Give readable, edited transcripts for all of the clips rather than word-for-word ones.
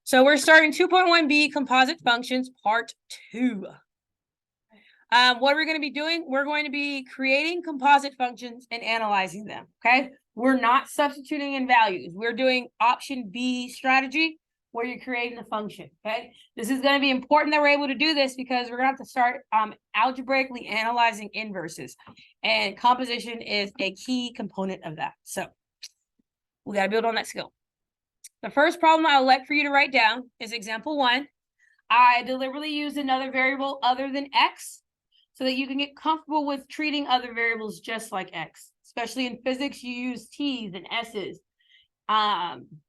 So we're starting 2.1b Composite Functions, Part 2. What we're going to be doing, we're going to be creating composite functions and analyzing them, okay? We're not substituting in values. We're doing option B strategy, where you're creating a function, okay? This is going to be important that we're able to do this because we're going to have to start algebraically analyzing inverses. And composition is a key component of that. So we got to build on that skill. The first problem I would like for you to write down is example 1. I deliberately used another variable other than x so that you can get comfortable with treating other variables just like x. Especially in physics, you use t's and s's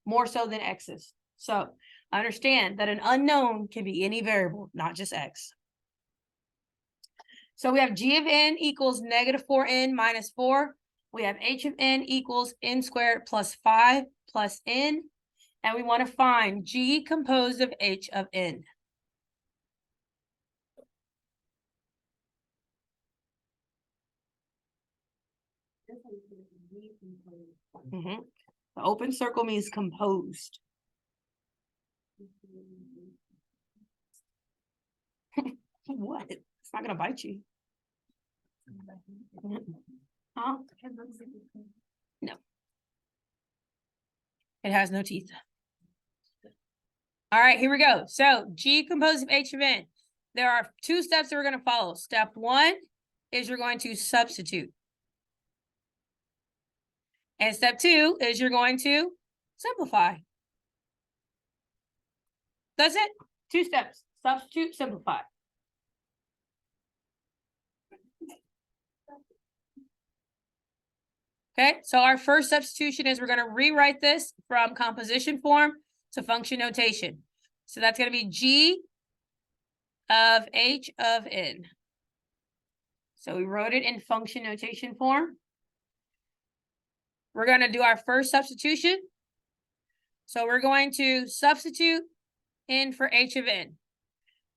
more so than x's. So understand that an unknown can be any variable, not just x. So we have g of n equals negative 4n minus 4. We have h of n equals n squared plus 5 plus n. And we want to find g composed of h of n. The open circle means composed. What? It's not going to bite you. Huh? No. It has no teeth. All right, here we go. So g composed of h of n. There are 2 steps that we're going to follow. Step 1 is you're going to substitute. And step 2 is you're going to simplify. That's it. 2 steps. Substitute, simplify. Okay, so our first substitution is we're going to rewrite this from composition form to function notation. So that's going to be g of h of n. So we wrote it in function notation form. We're going to do our first substitution. So we're going to substitute in for h of n.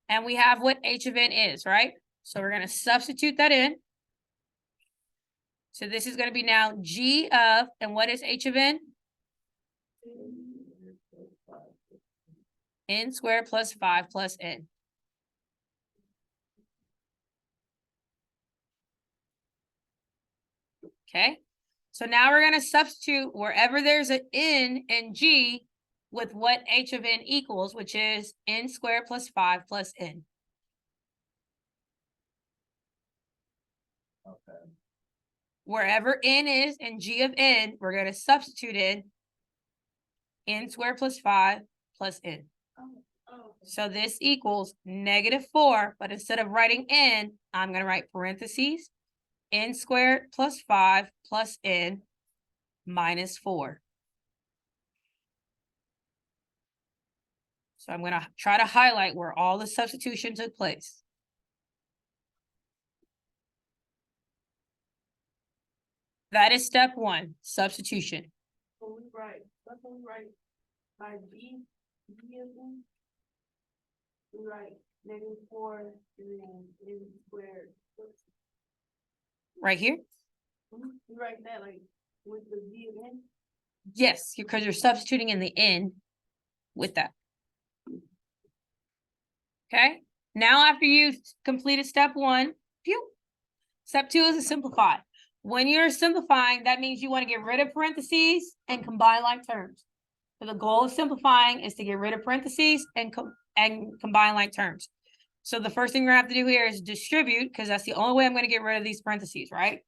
And we have what h of n is, right? So we're going to substitute that in. So this is going to be now g of, and what is h of n? N squared plus 5 plus n. Okay, so now we're going to substitute wherever there's an n and g with what h of n equals, which is n squared plus 5 plus n. Okay. Wherever n is and g of n, we're going to substitute in n squared plus 5 plus n. So this equals negative 4, but instead of writing n, I'm going to write parentheses, n squared plus 5 plus n minus 4. So I'm going to try to highlight where all the substitution took place. That is step 1, substitution. So we write by g of n. We write negative 4 and then n squared. Right here? We write that like with the g of n? Yes, because you're substituting in the n with that. Okay, now after you've completed step 1, step 2 is to simplify. When you're simplifying, that means you want to get rid of parentheses and combine like terms. So the goal of simplifying is to get rid of parentheses and combine like terms. So the first thing we're going to have to do here is distribute, because that's the only way I'm going to get rid of these parentheses, right?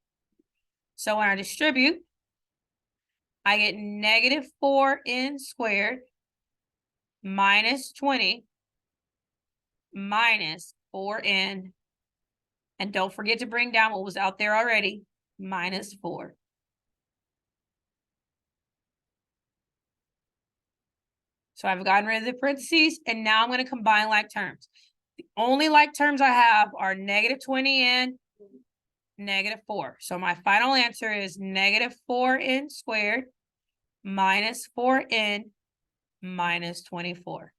So when I distribute, I get negative 4n squared minus 20 minus 4n. And don't forget to bring down what was out there already, minus 4. So I've gotten rid of the parentheses, and now I'm going to combine like terms. The only like terms I have are negative 20 and negative 4. So my final answer is negative 4n squared minus 4n minus 24.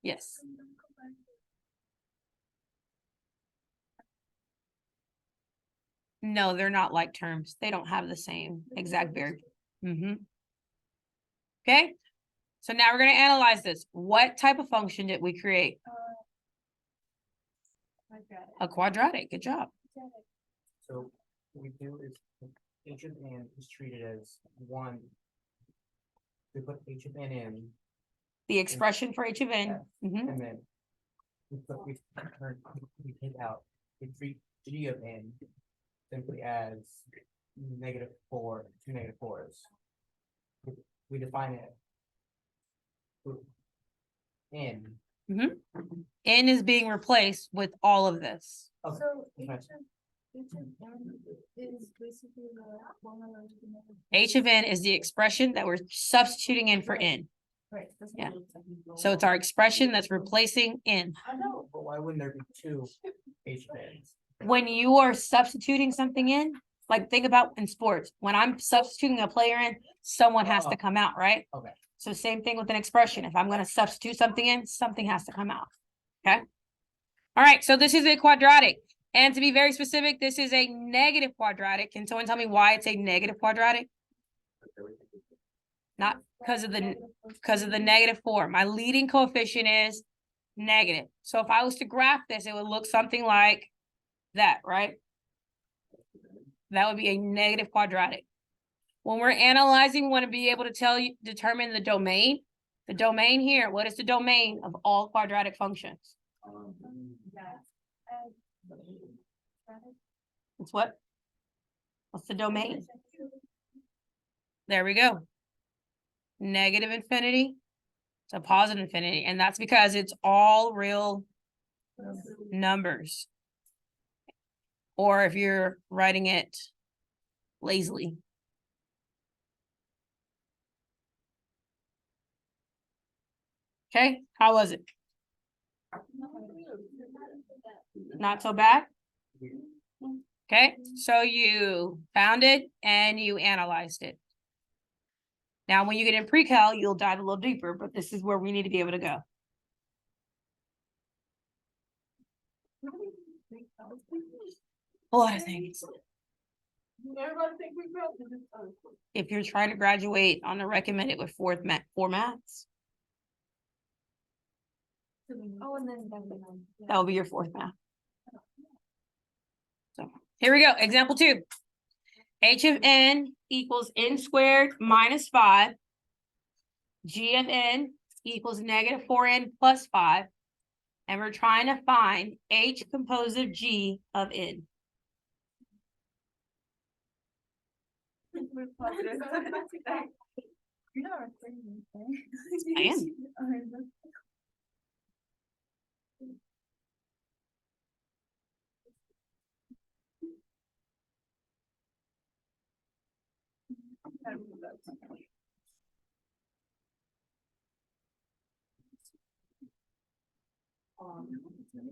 Yes. No, they're not like terms. They don't have the same exact variable. Okay, so now we're going to analyze this. What type of function did we create? A quadratic. Good job. So what we do is h of n is treated as one. We put h of n in, The expression for h of n. and then we take out, we treat g of n simply as -4, two negative fours. We define it with n. N is being replaced with all of this. Okay, So that's H of n is basically the one of those. H of n is the expression that we're substituting in for n. Right. Yeah. So it's our expression that's replacing n. I know. But why wouldn't there be two h of n's? When you are substituting something in, like think about in sports, when I'm substituting a player in, someone has to come out, right? Okay. So same thing with an expression. If I'm going to substitute something in, something has to come out. Okay. All right. So this is a quadratic. And to be very specific, this is a negative quadratic. Can someone tell me why it's a negative quadratic? Not because of the -4. My leading coefficient is negative. So if I was to graph this, it would look something like that, right? That would be a negative quadratic. When we're analyzing, we want to be able to determine the domain. The domain here, what is the domain of all quadratic functions? It's what? What's the domain? There we go. Negative infinity to positive infinity. And that's because it's all real numbers. Or if you're writing it lazily. Okay, how was it? Not so bad? Okay, so you found it and you analyzed it. Now, when you get in pre-cal, you'll dive a little deeper, but this is where we need to be able to go. A lot of things. If you're trying to graduate on the recommended with four maths, that will be your fourth math. So here we go. Example 2. H of n equals n squared minus 5. G of n equals -4n plus 5. And we're trying to find H composed of G of n. I am.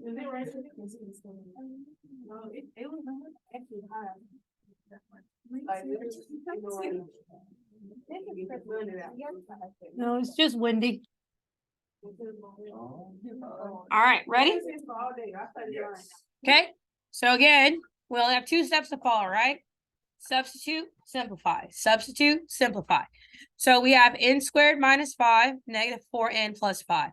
Is it right? No, it was actually high. No, it's just windy. All right, ready? Okay, so again, we only have 2 steps to follow, right? Substitute, simplify, substitute, simplify. So we have n squared minus 5, -4n plus 5.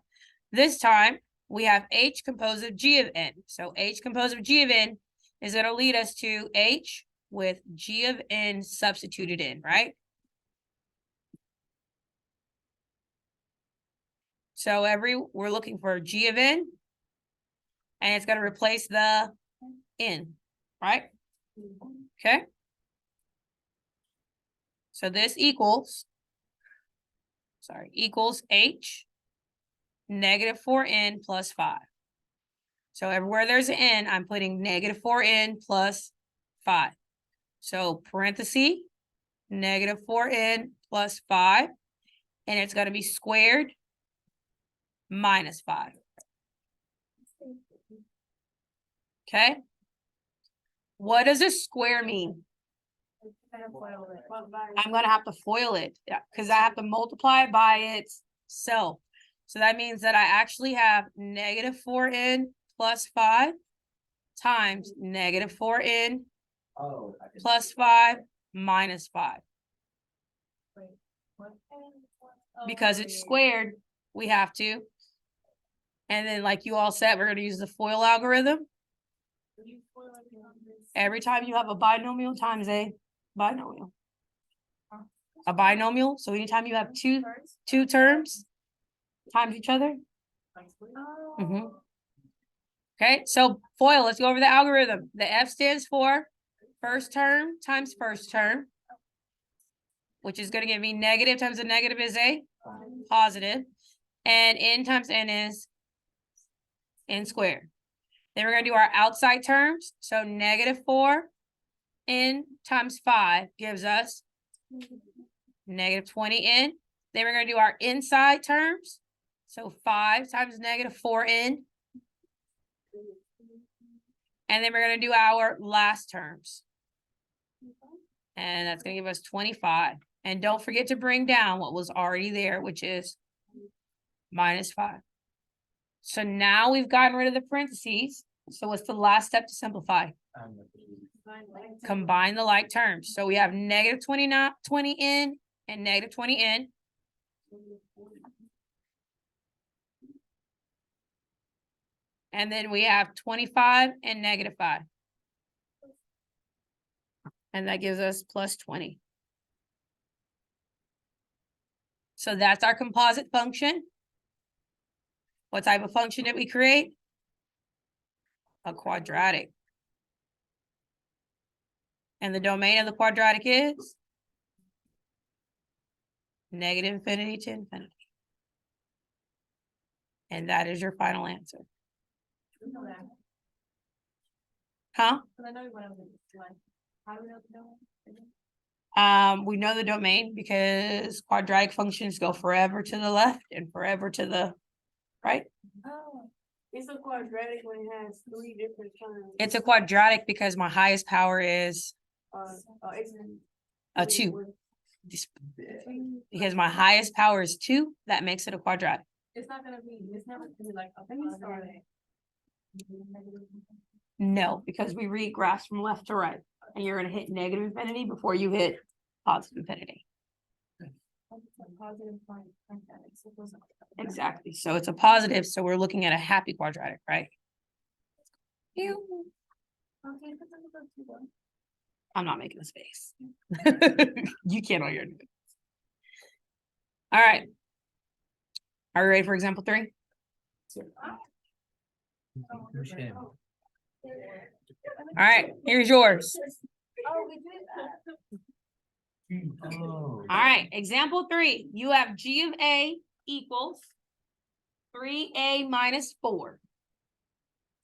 This time we have H composed of G of n. So H composed of G of n is going to lead us to H with G of n substituted in, right? So we're looking for G of n, and it's going to replace the n, right? Okay. So this equals H -4n plus 5. So everywhere there's an n, I'm putting -4n plus 5. So parenthesis, -4n plus 5, and it's going to be squared minus 5. Okay. What does a square mean? I'm going to have to FOIL it because I have to multiply it by itself. So that means that I actually have -4n plus 5 times -4n Oh. plus 5 minus 5. Because it's squared, we have to. And then like you all said, we're gonna use the FOIL algorithm. Every time you have a binomial times a binomial. A binomial, so anytime you have two terms times each other. Mhm. Okay, so FOIL, let's go over the algorithm. The F stands for first term times first term, which is gonna give me negative times a negative is a positive, and n times n is n squared. Then we're gonna do our outside terms, so negative 4 n times 5 gives us negative 20n. Then we're gonna do our inside terms, so 5 times negative 4n. And then we're gonna do our last terms. And that's gonna give us 25. And don't forget to bring down what was already there, which is minus 5. So now we've gotten rid of the parentheses. So what's the last step to simplify? Combine the like terms. So we have negative 20n and negative 20n. And then we have 25 and negative 5. And that gives us plus 20. So that's our composite function. What type of function did we create? A quadratic. And the domain of the quadratic is negative infinity to infinity. And that is your final answer. Huh? We know the domain because quadratic functions go forever to the left and forever to the right. Oh, it's a quadratic when it has 3 different terms. It's a quadratic because my highest power is It's a 2. Because my highest power is 2, that makes it a quadratic. It's not gonna be like a No, because we read graphs from left to right, and you're gonna hit negative infinity before you hit positive infinity. Exactly. So it's a positive, so we're looking at a happy quadratic, right? I'm not making a space. You can't on your own. All right. Are you ready for example 3? All right, here's yours. All right, example 3. You have g of a equals 3a minus 4.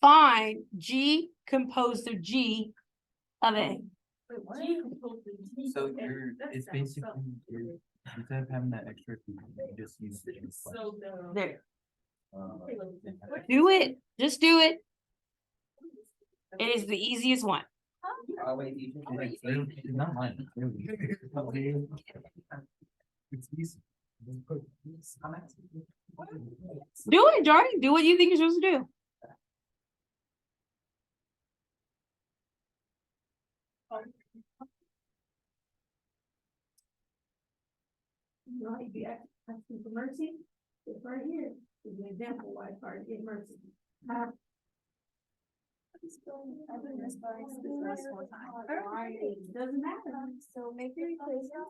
Find g composed of g of a. So it's basically, instead of having that extra, you just use the. There. Do it. Just do it. It is the easiest one. It's not mine. It's easy. Do it, Jordan. Do what you think you're supposed to do. You might be asking for mercy. It's right here. It's an example why it's hard to get mercy. Doesn't matter. So make your equation.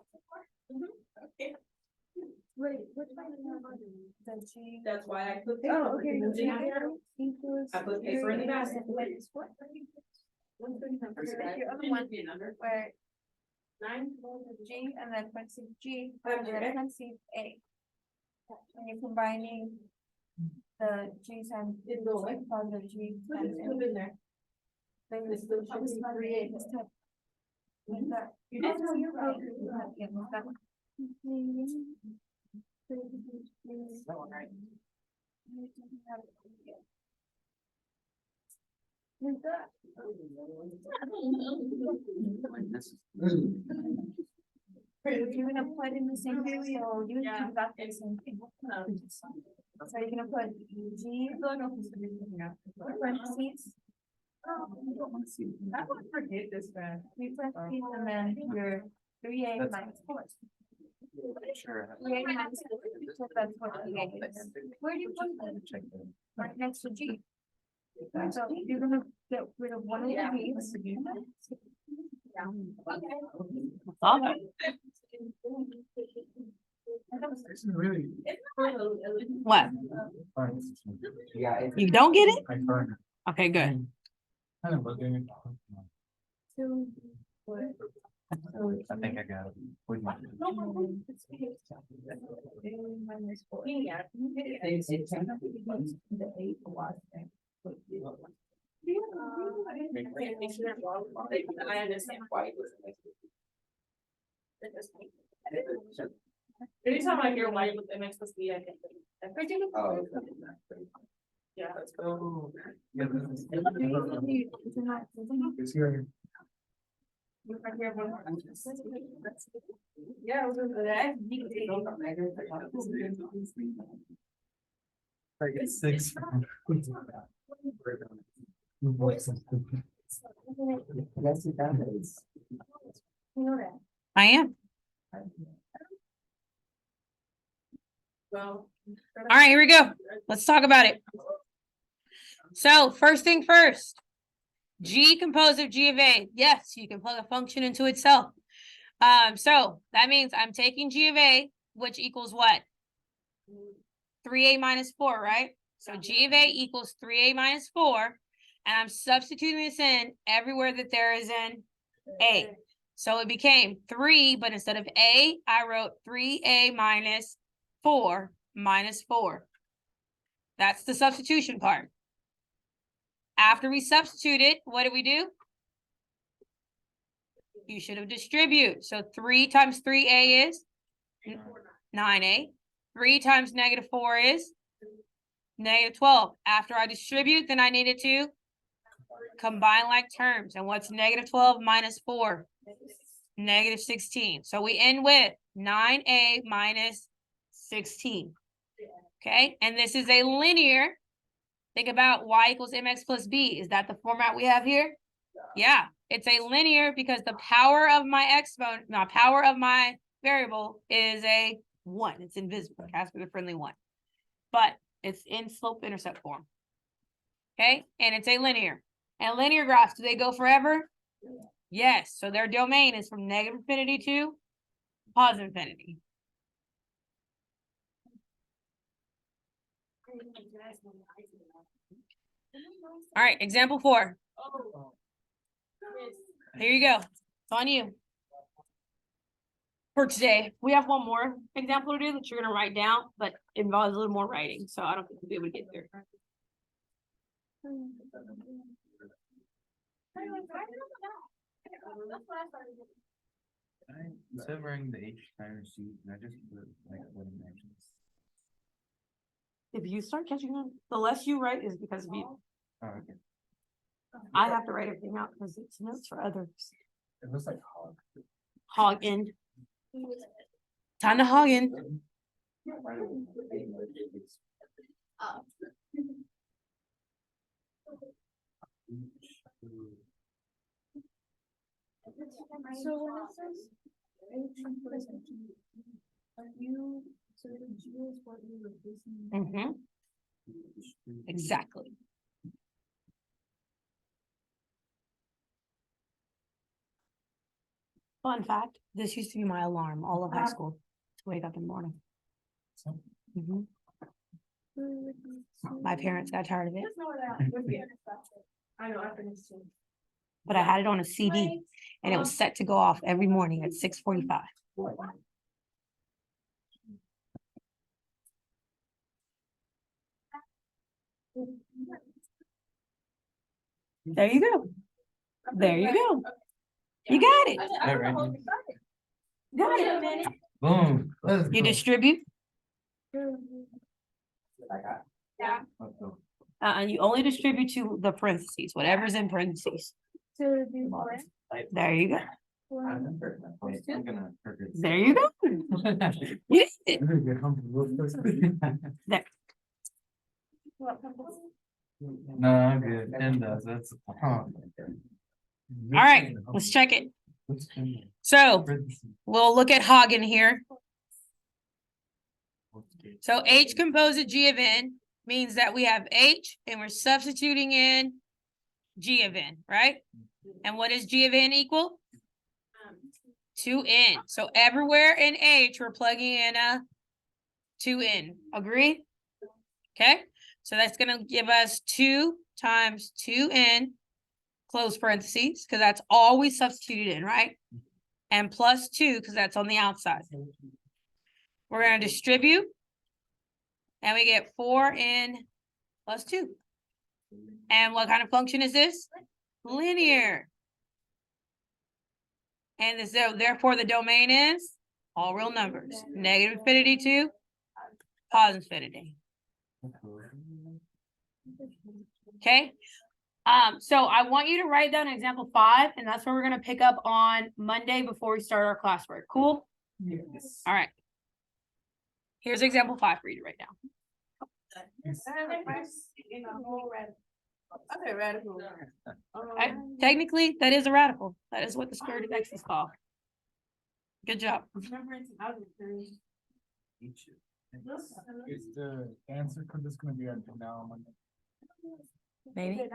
Okay. Wait, which one is that? That's why I put. Oh, okay. I put paper in the basket. Your other one, where 9 G and then parentheses G, and then parentheses A. And you're combining the G's and positive G. Put in there. Then this will create this type. Like that. You did. Yeah, that one. That one, right? Like that. You're gonna put in the same thing, so you have got the same thing. So you're gonna put G, parentheses, I would forget this fast. We parentheses and then your 3A minus 4. Sure. 3A minus 4, because that's what 3A is. Where do you put them? Check that. Right next to G. So you're gonna get rid of one of the G's. All right. This is really. What? fun. Yeah. You don't get it? I find it Okay, good. kind of looking. I think I got it. With my- I understand why. Anytime I hear why with MX plus B, I think. Oh. Yeah. Let's go. Yeah, this is- It's here. Yeah, I was gonna say I get 6. Yes, it does. I am. Well. All right, here we go. Let's talk about it. So first thing first, G composed of G of A. Yes, you can plug a function into itself. So that means I'm taking G of A, which equals what? 3A minus 4, right? So G of A equals 3A minus 4, and I'm substituting this in everywhere that there is an A. So it became 3, but instead of A, I wrote 3A minus 4 minus 4. That's the substitution part. After we substituted, what did we do? You should have distributed. So 3 times 3A is 9A. 3 times negative 4 is negative 12. After I distribute, then I needed to combine like terms. And what's negative 12 minus 4? Negative 16. So we end with 9A minus 16. Okay, and this is a linear. Think about y equals mx plus b. Is that the format we have here? Yeah, it's a linear because the power of my exponent, no, power of my variable is a 1. It's invisible. It has to be a friendly 1. But it's in slope-intercept form. Okay, and it's a linear. And linear graphs, do they go forever? Yes, so their domain is from negative infinity to positive infinity. All right, example 4. Here you go. It's on you. For today, we have one more example to do that you're gonna write down, but it involves a little more writing, so I don't think we'll be able to get there. Instead of writing the H timer C, can I just put like what dimensions? If you start catching on, the less you write is because of you. Oh, okay. I have to write everything out because it's notes for others. It looks like hog. Hog in. Time to hog in. So when it says are you, so the G is what you were using? Exactly. Fun fact, this used to be my alarm all of high school to wake up in the morning. Mhm. My parents got tired of it, I know, I finished too. but I had it on a CD and it was set to go off every morning at 6:45. There you go. There you go. You got it. That right? Got it. Boom. Let's You go. distribute, Yeah. Let's go. and you only distribute to the parentheses, whatever's in parentheses. To do what? There you go. I'm gonna hurt it. There you go. You did it. I'm gonna get comfortable. There. What purpose? No, I'm good. N does, that's. All right, let's check it. So we'll look at Hagen here. So H composite G of N means that we have H and we're substituting in G of N, right? And what does G of N equal? 2N. So everywhere in H, we're plugging in a 2N. Agree? Okay, so that's gonna give us 2 times 2N, close parentheses, because that's all we substituted in, right? And plus 2, because that's on the outside. We're gonna distribute. And we get 4N plus 2. And what kind of function is this? Linear. And so therefore the domain is all real numbers. Negative infinity to positive infinity. Okay. So I want you to write down example 5, and that's what we're gonna pick up on Monday before we start our classwork. Cool? Yes. All right. Here's example 5 for you to write down. In a whole radical. Okay, radical. Technically, that is a radical. That is what the square root of x is called. Good job. Remember it's algebra. Is the answer, cause it's gonna be on now, Monday. Maybe.